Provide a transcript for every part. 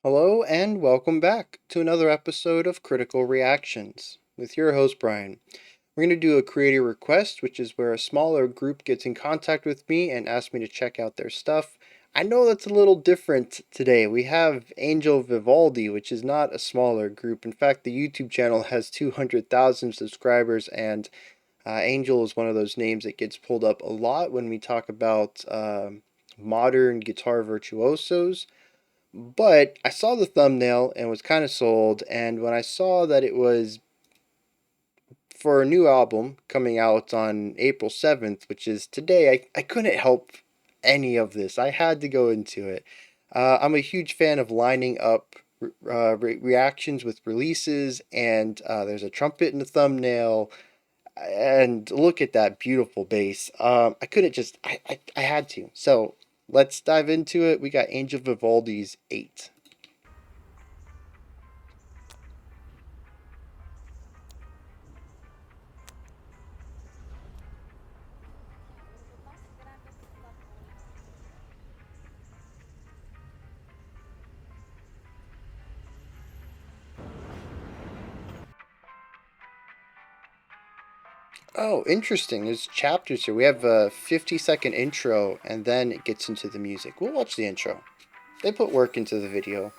Hello and welcome back to another episode of Critical Reactions with your host Brian. We're going to do a creator request, which is where a smaller group gets in contact with me and asks me to check out their stuff. I know that's a little different today. We have Angel Vivaldi, which is not a smaller group. In fact, the YouTube channel has 200,000 subscribers, and Angel is one of those names that gets pulled up a lot when we talk about modern guitar virtuosos. But I saw the thumbnail and was kind of sold, and when I saw that it was for a new album coming out on April 7th, which is today, I couldn't help any of this. I had to go into it. I'm a huge fan of lining up reactions with releases, and there's a trumpet in the thumbnail. And look at that beautiful bass. I couldn't just, I had to. So let's dive into it. We got Angel Vivaldi's 8. Oh, interesting. There's chapters here. We have a 50-second intro, and then it gets into the music. We'll watch the intro. They put work into the video.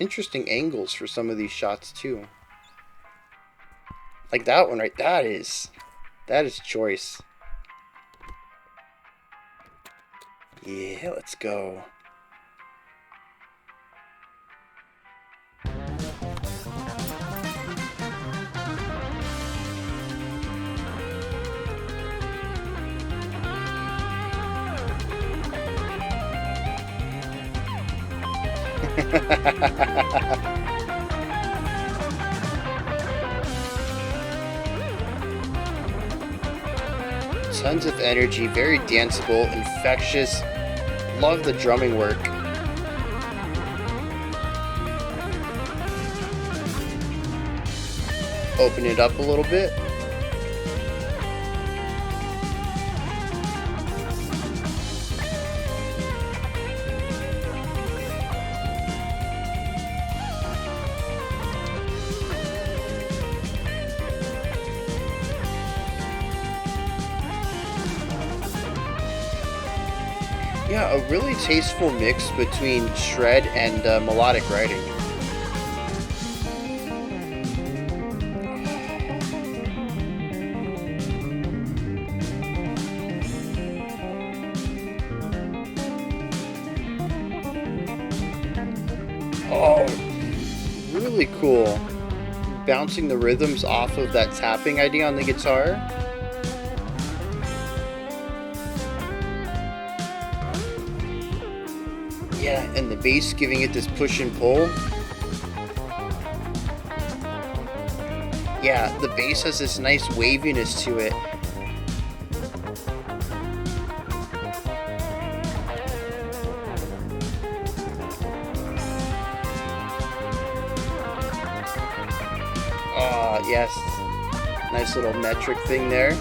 Interesting angles for some of these shots, too. Like that one, right? That is choice. Yeah, let's go. Tons of energy, very danceable, infectious. Love the drumming work. Open it up a little bit. Yeah, a really tasteful mix between shred and melodic writing. Oh, really cool. Bouncing the rhythms off of that tapping idea on the guitar. Yeah, and the bass giving it this push and pull. Yeah, the bass has this nice waviness to it. Yes. Nice little metric thing there.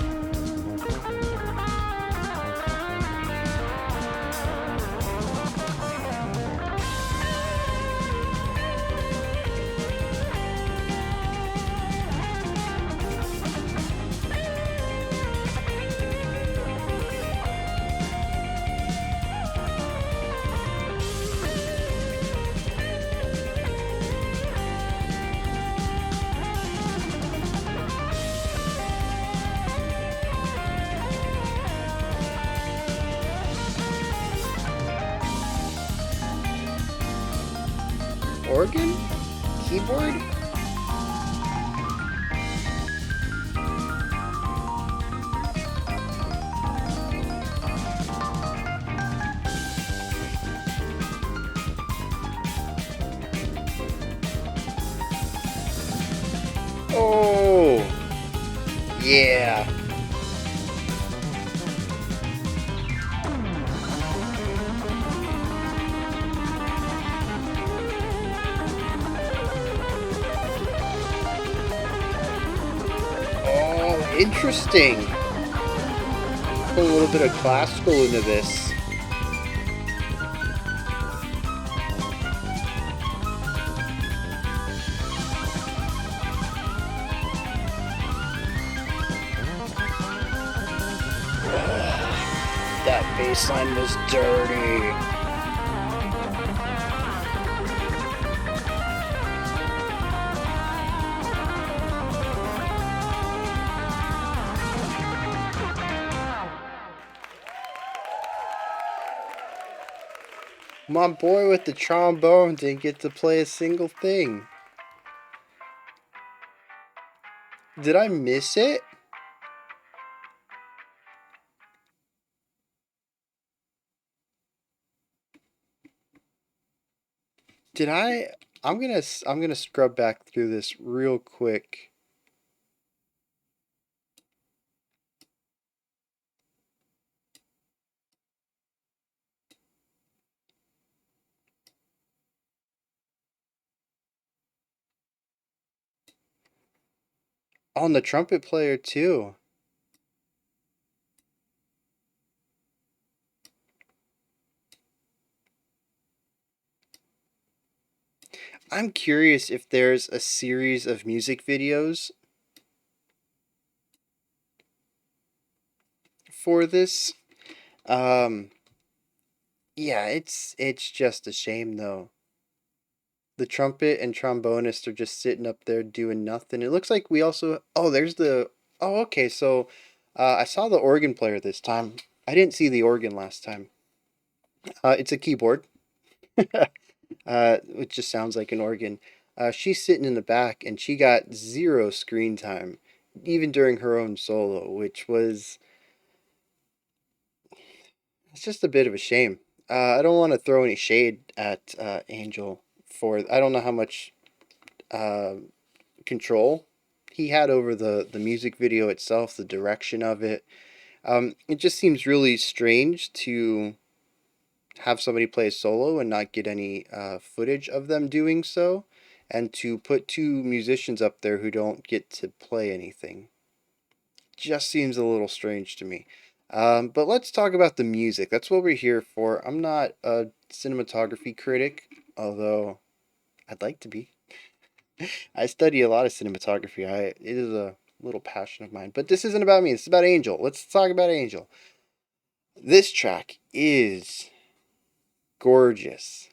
Organ? Keyboard? Oh, yeah. Interesting. Put a little bit of classical into this. That bass line was dirty. My boy with the trombone didn't get to play a single thing. Did I miss it? Did I? I'm gonna scrub back through this real quick. On the trumpet player too. I'm curious if there's a series of music videos for this. Um, yeah, it's just a shame though. The trumpet and trombonist are just sitting up there doing nothing. It looks like we also there's the okay, so I saw the organ player this time. I didn't see the organ last time. It's a keyboard. Which just sounds like an organ. She's sitting in the back and she got zero screen time, even during her own solo, which was it's just a bit of a shame. I don't want to throw any shade at Angel for I don't know how much uh, control he had over the music video itself, the direction of it. It just seems really strange to have somebody play a solo and not get any footage of them doing so, and to put two musicians up there who don't get to play anything. Just seems a little strange to me. But let's talk about the music. That's what we're here for. I'm not a cinematography critic, although I'd like to be. I study a lot of cinematography. It is a little passion of mine. But this isn't about me. This is about Angel. Let's talk about Angel. This track is gorgeous.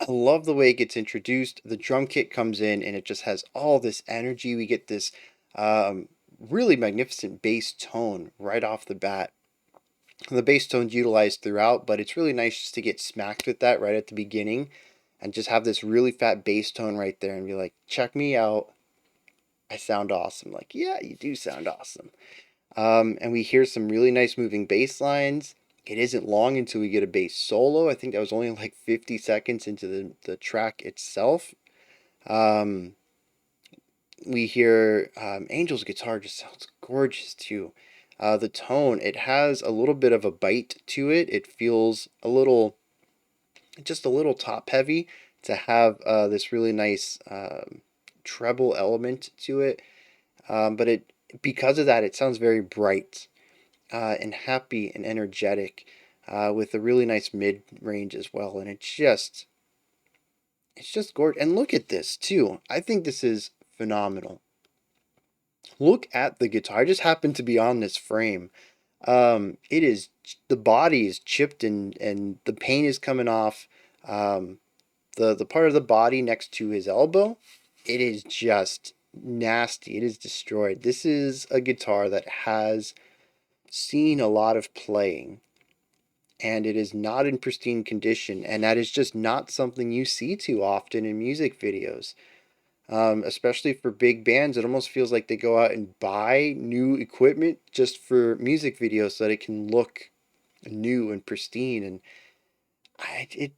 I love the way it gets introduced. The drum kit comes in and it just has all this energy. We get this really magnificent bass tone right off the bat. The bass tone's utilized throughout, but it's really nice just to get smacked with that right at the beginning and just have this really fat bass tone right there and be like, check me out. I sound awesome. Like, yeah, you do sound awesome. And we hear some really nice moving bass lines. It isn't long until we get a bass solo. I think that was only like 50 seconds into the track itself. Um, we hear Angel's guitar just sounds gorgeous too. The tone, it has a little bit of a bite to it. It feels just a little top heavy to have this really nice treble element to it. But because of that, it sounds very bright and happy and energetic with a really nice mid range as well. And it's just gorgeous. And look at this too. I think this is phenomenal. Look at the guitar. I just happened to be on this frame. It is the body is chipped and the paint is coming off. The part of the body next to his elbow, it is just nasty. It is destroyed. This is a guitar that has seen a lot of playing and it is not in pristine condition, and that is just not something you see too often in music videos. Especially for big bands, it almost feels like they go out and buy new equipment just for music videos so that it can look new and pristine. And I, it,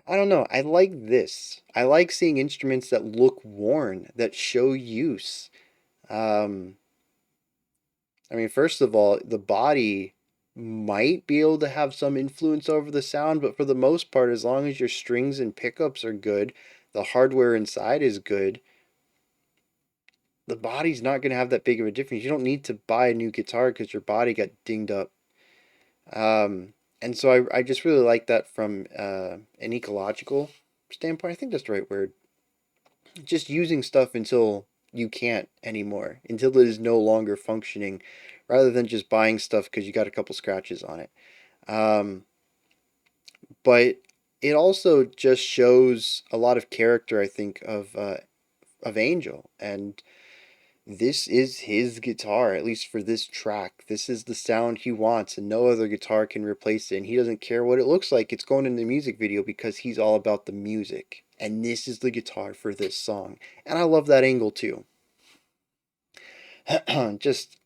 I don't know. I like this. I like seeing instruments that look worn, that show use. Um, I mean, first of all, the body might be able to have some influence over the sound, but for the most part, as long as your strings and pickups are good, the hardware inside is good, the body's not going to have that big of a difference. You don't need to buy a new guitar because your body got dinged up. And so I just really like that from an ecological standpoint. I think that's the right word. Just using stuff until you can't anymore, until it is no longer functioning, rather than just buying stuff because you got a couple scratches on it. Um, but it also just shows a lot of character, I think, of Angel, and this is his guitar, at least for this track. This is the sound he wants, and no other guitar can replace it. And he doesn't care what it looks like. It's going in the music video because he's all about the music. And this is the guitar for this song. And I love that angle too. just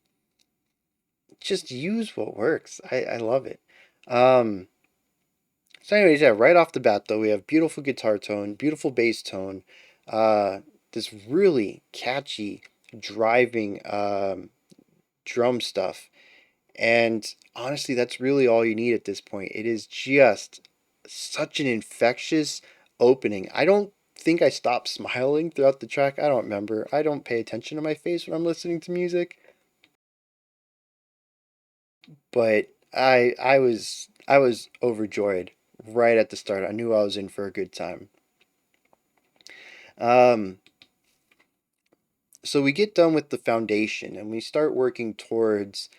just use what works. I love it. Um, so anyways, yeah, right off the bat though, we have beautiful guitar tone, beautiful bass tone, uh, this really catchy driving drum stuff. And honestly, that's really all you need at this point. It is just such an infectious opening. I don't think I stopped smiling throughout the track. I don't remember. I don't pay attention to my face when I'm listening to music, but I was overjoyed right at the start. I knew I was in for a good time. Um, so we get done with the foundation and we start working towards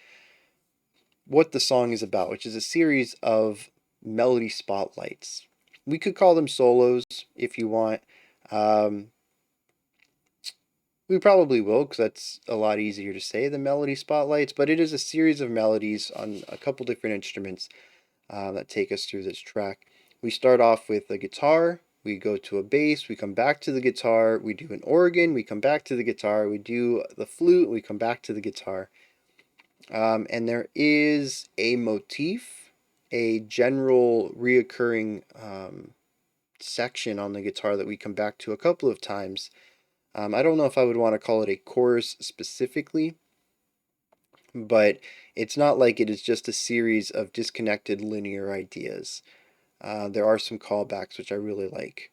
what the song is about, which is a series of melody spotlights. We could call them solos if you want. Um, we probably will because that's a lot easier to say than melody spotlights, but it is a series of melodies on a couple different instruments that take us through this track. We start off with a guitar, we go to a bass, we come back to the guitar, we do an organ, we come back to the guitar, we do the flute, we come back to the guitar. And there is a motif, a general reoccurring section on the guitar that we come back to a couple of times. I don't know if I would want to call it a chorus specifically, but it's not like it is just a series of disconnected linear ideas. There are some callbacks which I really like.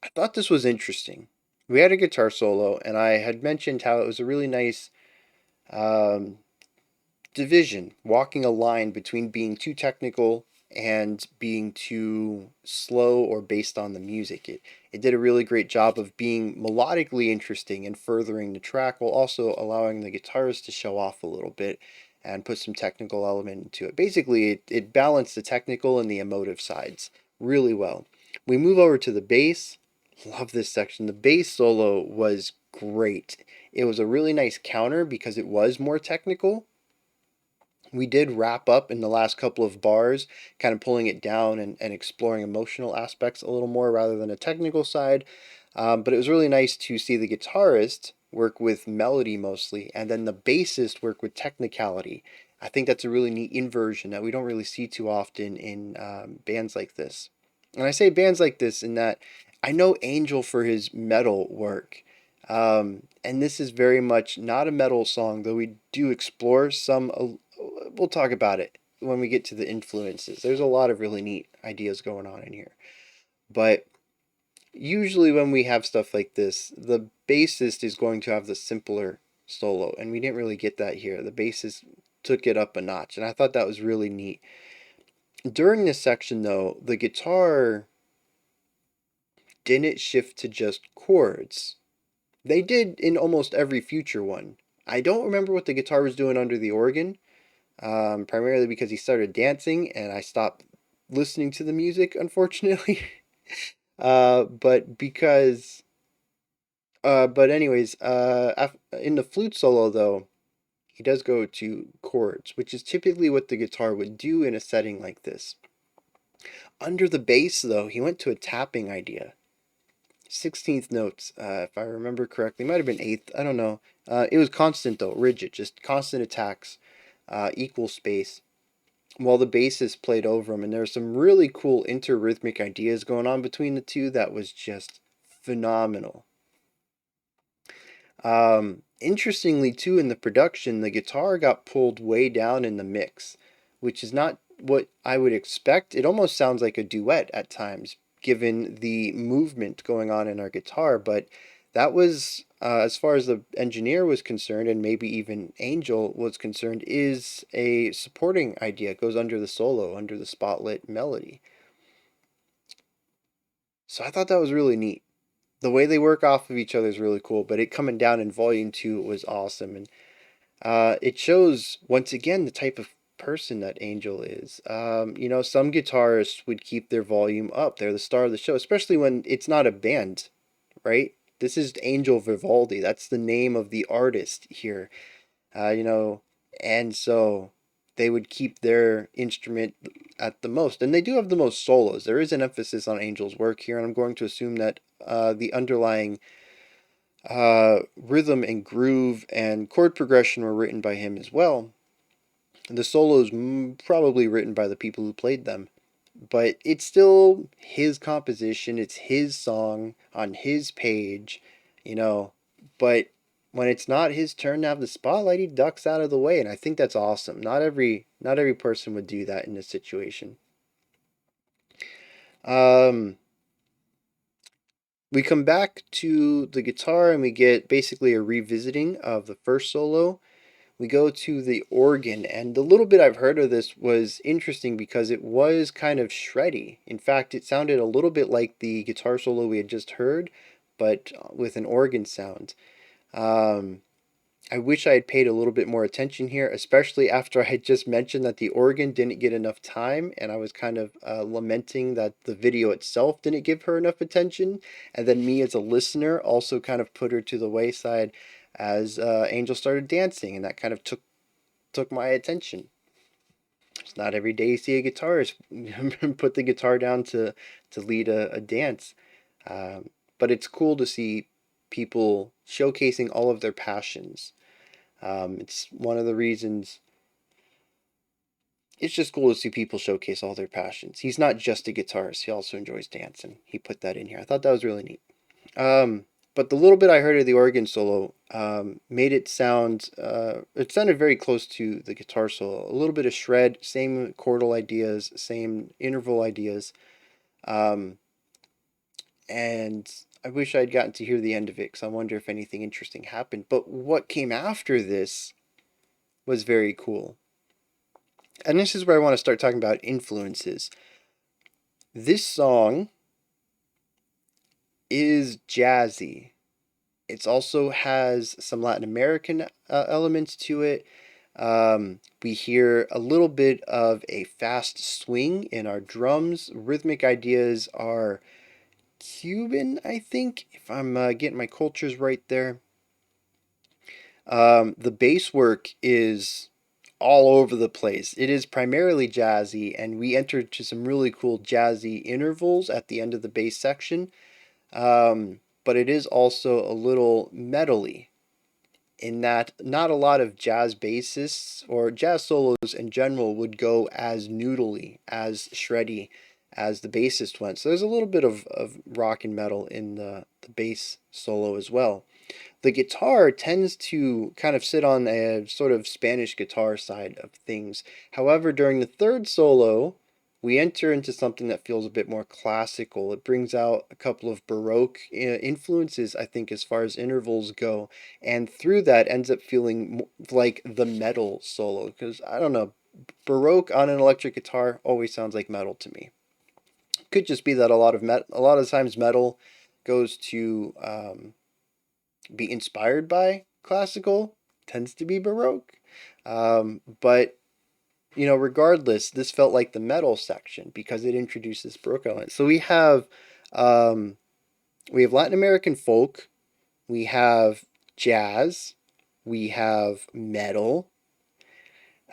I thought this was interesting. We had a guitar solo, and I had mentioned how it was a really nice um, division, walking a line between being too technical and being too slow or based on the music. It did a really great job of being melodically interesting and furthering the track while also allowing the guitars to show off a little bit and put some technical element into it. Basically, it balanced the technical and the emotive sides really well. We move over to the bass. Love this section. The bass solo was great. It was a really nice counter because it was more technical. We did wrap up in the last couple of bars, kind of pulling it down and exploring emotional aspects a little more rather than a technical side. But it was really nice to see the guitarist work with melody mostly, and then the bassist work with technicality. I think that's a really neat inversion that we don't really see too often in bands like this. And I say bands like this in that I know Angel for his metal work. And this is very much not a metal song, though we do explore some. We'll talk about it when we get to the influences. There's a lot of really neat ideas going on in here. But usually when we have stuff like this, the bassist is going to have the simpler solo, and we didn't really get that here. The bassist took it up a notch, and I thought that was really neat. During this section, though, the guitar didn't shift to just chords. They did in almost every future one. I don't remember what the guitar was doing under the organ, primarily because he started dancing and I stopped listening to the music, unfortunately. But because, but anyways, in the flute solo though, he does go to chords, which is typically what the guitar would do in a setting like this. Under the bass though, he went to a tapping idea. 16th notes, if I remember correctly. It might have been 8th, I don't know. It was constant though, rigid, just constant attacks, equal space, while the bassist played over him. And there were some really cool interrhythmic ideas going on between the two that was just phenomenal. Interestingly, too, in the production, the guitar got pulled way down in the mix, which is not what I would expect. It almost sounds like a duet at times, given the movement going on in our guitar. But that was, as far as the engineer was concerned, and maybe even Angel was concerned, is a supporting idea. It goes under the solo, under the spotlit melody. So I thought that was really neat. The way they work off of each other is really cool, but it coming down in volume two was awesome. And it shows once again the type of person that Angel is. Some guitarists would keep their volume up. They're the star of the show, especially when it's not a band, right? This is Angel Vivaldi. That's the name of the artist here. Uh, you know, and so they would keep their instrument at the most. And they do have the most solos. There is an emphasis on Angel's work here, and I'm going to assume that the underlying rhythm and groove and chord progression were written by him as well. The solos probably written by the people who played them, but it's still his composition. It's his song on his page, you know. But when it's not his turn to have the spotlight, he ducks out of the way, and I think that's awesome. Not every person would do that in this situation. Um, we come back to the guitar and we get basically a revisiting of the first solo. We go to the organ, and the little bit I've heard of this was interesting because it was kind of shreddy. In fact, it sounded a little bit like the guitar solo we had just heard, but with an organ sound. Um, I wish I had paid a little bit more attention here, especially after I had just mentioned that the organ didn't get enough time, and I was kind of lamenting that the video itself didn't give her enough attention, and then me as a listener also kind of put her to the wayside as Angel started dancing, and that kind of took my attention. It's not every day you see a guitarist put the guitar down to lead a dance, but it's cool to see people showcasing all of their passions. It's one of the reasons. It's just cool to see people showcase all their passions. He's not just a guitarist; he also enjoys dancing. He put that in here. I thought that was really neat. But the little bit I heard of the organ solo made it sound. It sounded very close to the guitar solo. A little bit of shred, same chordal ideas, same interval ideas, um, and I wish I'd gotten to hear the end of it because I wonder if anything interesting happened. But what came after this was very cool. And this is where I want to start talking about influences. This song is jazzy. It also has some Latin American elements to it. We hear a little bit of a fast swing in our drums. Rhythmic ideas are Cuban, I think, if I'm getting my cultures right there. The bass work is all over the place. It is primarily jazzy, and we enter to some really cool jazzy intervals at the end of the bass section. But it is also a little metally in that not a lot of jazz bassists or jazz solos in general would go as noodly, as shreddy as the bassist went. So there's a little bit of rock and metal in the bass solo as well. The guitar tends to kind of sit on a sort of Spanish guitar side of things. However, during the third solo, we enter into something that feels a bit more classical. It brings out a couple of Baroque influences, I think, as far as intervals go. And through that, ends up feeling like the metal solo. Because, I don't know, Baroque on an electric guitar always sounds like metal to me. Could just be that a lot of times metal goes to be inspired by classical, tends to be Baroque. But regardless, this felt like the metal section because it introduces Baroque elements. So um, we have Latin American folk, we have jazz, we have metal,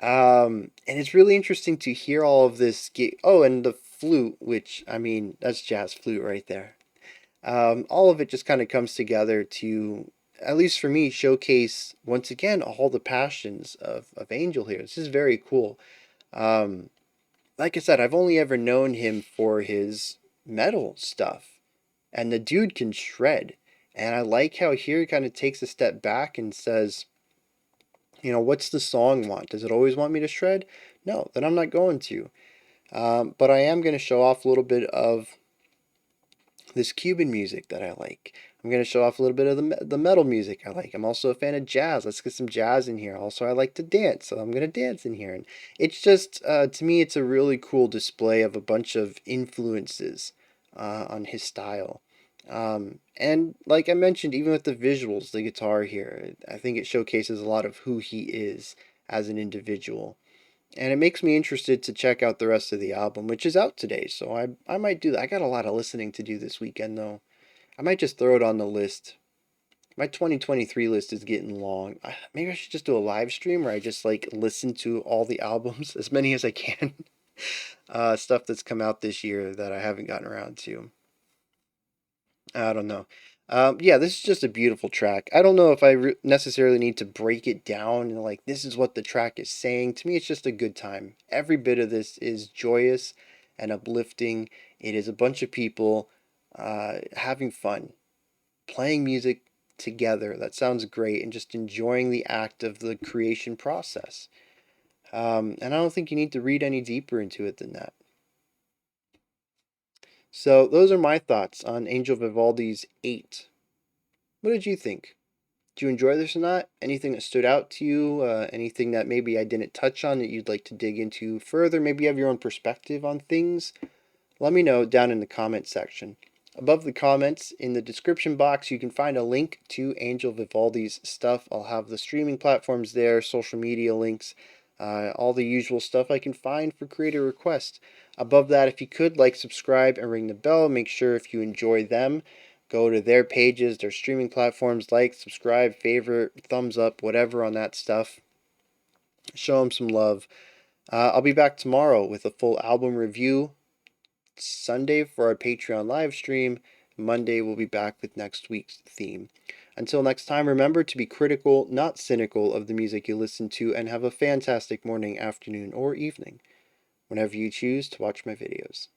and it's really interesting to hear all of this. Oh, and the flute, which I mean, that's jazz flute right there. All of it just kind of comes together to, at least for me, showcase once again all the passions of Angel here. This is very cool. Um, like I said, I've only ever known him for his metal stuff, and the dude can shred. And I like how here he kind of takes a step back and says, what's the song want? Does it always want me to shred? No, then I'm not going to. But I am going to show off a little bit of this Cuban music that I like. I'm going to show off a little bit of the metal music I like. I'm also a fan of jazz. Let's get some jazz in here. Also, I like to dance, so I'm going to dance in here. And it's just, to me, it's a really cool display of a bunch of influences on his style. And like I mentioned, even with the visuals, the guitar here, I think it showcases a lot of who he is as an individual. And it makes me interested to check out the rest of the album, which is out today. So I might do that. I got a lot of listening to do this weekend, though. I might just throw it on the list. My 2023 list is getting long. Maybe I should just do a live stream where I just like listen to all the albums, as many as I can. Stuff that's come out this year that I haven't gotten around to. I don't know. Yeah, this is just a beautiful track. I don't know if I necessarily need to break it down and like this is what the track is saying. To me, it's just a good time. Every bit of this is joyous and uplifting. It is a bunch of people having fun, playing music together. That sounds great, and just enjoying the act of the creation process. And I don't think you need to read any deeper into it than that. So those are my thoughts on Angel Vivaldi's 8. What did you think? Did you enjoy this or not? Anything that stood out to you? Anything that maybe I didn't touch on that you'd like to dig into further? Maybe you have your own perspective on things? Let me know down in the comment section. Above the comments in the description box, you can find a link to Angel Vivaldi's stuff. I'll have the streaming platforms there, social media links, all the usual stuff I can find for creator requests. Above that, if you could, like, subscribe, and ring the bell. Make sure if you enjoy them, go to their pages, their streaming platforms, like, subscribe, favorite, thumbs up, whatever on that stuff. Show them some love. I'll be back tomorrow with a full album review. Sunday for our Patreon live stream. Monday we'll be back with next week's theme. Until next time, remember to be critical, not cynical, of the music you listen to, and have a fantastic morning, afternoon, or evening, whenever you choose to watch my videos.